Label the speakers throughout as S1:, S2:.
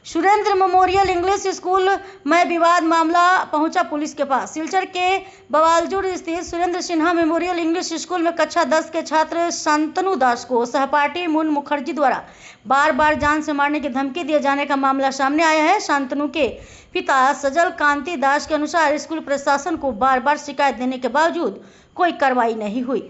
S1: Surendra memorial English school में विवाद मामला पहुंचा पुलिस के पास। सिलचर के बवालजोड़ स्थित Surendra Sinha memorial English school में कक्षा 10 के छात्र शांतनु दास को सहपाठी मुन मुखर्जी द्वारा बार बार जान से मारने की धमकी दिए जाने का मामला सामने आया है। शांतनु के पिता सजल कांति दास के अनुसार स्कूल प्रशासन को बार बार शिकायत देने के बावजूद कोई कार्रवाई नहीं हुई।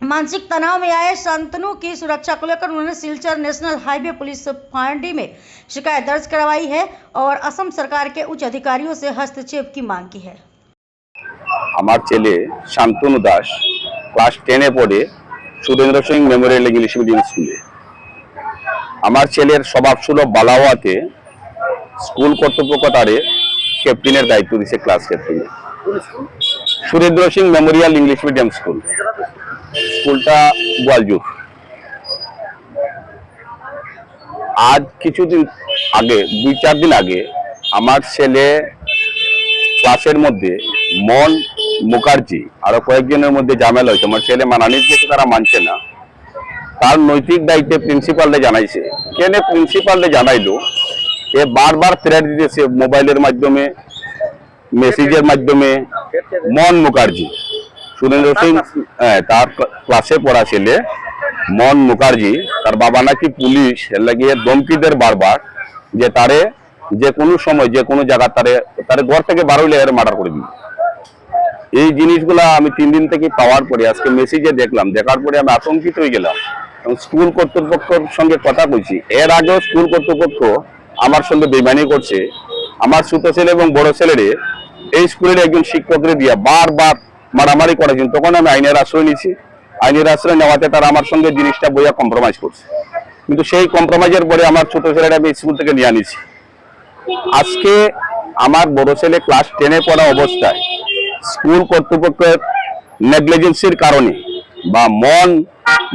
S1: मानसिक तनाव में आए शांतनु की सुरक्षा को लेकर उन्होंने सिलचर नेशनल हाईवे पुलिस फांडी में शिकायत दर्ज करवाई है और असम सरकार के उच्च अधिकारियों से हस्तक्षेप की मांग की है।
S2: আমার ছেলে শান্তনু দাস ক্লাস 10 এ পড়ে Surendra Singh Memorial English medium স্কুলে। আমার ছেলের স্বভাব সুলভ বালাওয়াতে স্কুল কর্তৃপক্ষ তারে ক্যাপ্টেনের দায়িত্ব দিয়েছে, class captain. Surendra Singh Memorial English medium school, স্কুলটা গোয়ালজুর। আজ কিছুদিন আগে 2-4 দিন আগে আমার ছেলে ক্লাসের মধ্যে মন মুখার্জি আরো কয়েকজনের মধ্যে ঝামেলা হয়েছে। আমার ছেলে মানানি দিয়েছে, তারা মানছে না। তার নৈতিক দায়িত্বে প্রিন্সিপালকে জানাইছে। কেন প্রিন্সিপালকে জানাইলো? এ বারবার থ্রেট দিতেছে মোবাইলের মাধ্যমে, মেসেজের মাধ্যমে। মন মুখার্জি, সুরেন্দ্র সিং তার ক্লাসে পড়া ছেলে মন মুখার্জি, তার বাবা নাকি পুলিশ লাগিয়ে ধমকি দেয় বারবার যে তারে যে কোনো সময় যে কোনো জায়গা তারে ঘর থেকে বার হইলে মার্ডার করে দিবে। এই জিনিসগুলা আমি 3 দিন থেকে পাওয়ার পরে আজকে মেসেজে দেখলাম, দেখার পরে আমি আতঙ্কিত হয়ে গেলাম এবং স্কুল কর্তৃপক্ষের সঙ্গে কথা বলছি। এর আগেও স্কুল কর্তৃপক্ষ আমার সঙ্গে বেইমানি করছে। আমার ছোট ছেলে এবং বড় ছেলেরে এই স্কুলের একজন শিক্ষকের দিয়ে বারবার মারামারি করেছেন। তখন আমি আইনের আশ্রয় নিয়েছি। আইনের আশ্রয় নেওয়াতে তারা আমার সঙ্গে জিনিসটা বইয়া কম্প্রোমাইজ করছে, কিন্তু সেই কম্প্রোমাইজের পরে আমার ছোট ছেলেটা আমি স্কুল থেকে নিয়ে আনিছি। আজকে আমার বড় ছেলে ক্লাস 10 এ পড়া অবস্থায় স্কুল কর্তৃপক্ষের নেগলিজেন্সির কারণে বা মন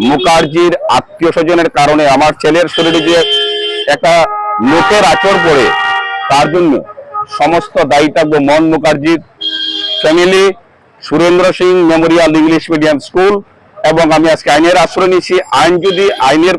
S2: মুখার্জির আত্মীয় স্বজনের কারণে আমার ছেলের শরীরে যে একটা লোকের আচর পড়ে, তার জন্য সমস্ত দায়ী থাকবে মন মুখার্জির family, Surendra Singh Memorial English medium school. এবং আমি আজকে আইনের আশ্রয় নিয়েছি। আইন যদি আইনের